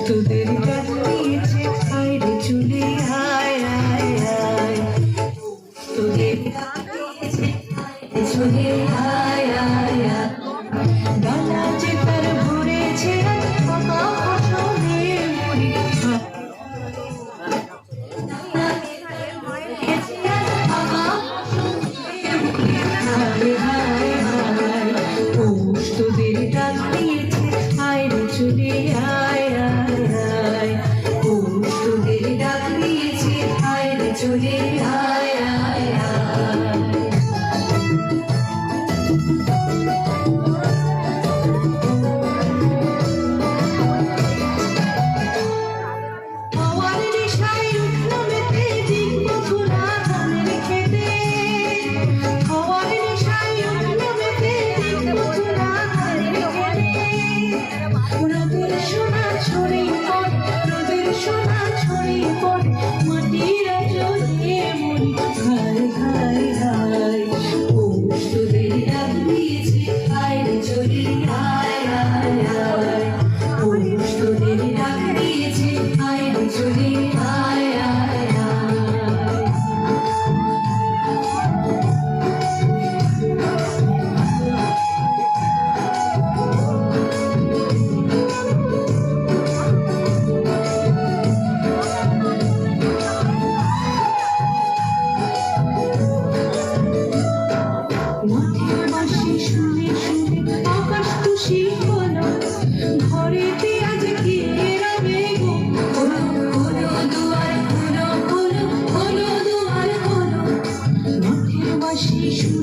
তোদের কাছে আইরে চলে আয় আয় আয়, তোদের কাছে চলে আয় আয় আয়, ডালা যে তার ভরেছে বাবা ফসলে মরি, তোদের ডাক দিয়েছে আইরে চলে আয় আয় আয়, তোদের ডাক দিয়েছে আইরে চলে আয় আয় আয়। হাওয়ার নেশায় উঠলো মেতে দিন মথুরা ধানের খেতে, হাওয়ার নেশায় উঠলো মেতে দিন মথুরা ধানের খেতে, রোদের সোনা ছড়িয়ে পড়ে, রোদের সোনা ছড়িয়ে পড়ে, মাটির জলে মরি হায় হায় হায়, তোদের ডাক দিয়েছে আইরে চলি আয় আয় আয়, তোদের ডাক দিয়েছে আইরে চলি আয় আয় আয়। মাঠের বাঁশি শুনে শুনে আকাশ খুশি হলো, ঘরেতে আজ কে রবে গো, হলো হলো দুয়ার হলো হলো হলো দুয়ার হলো, মাঠের বাঁশি শুনে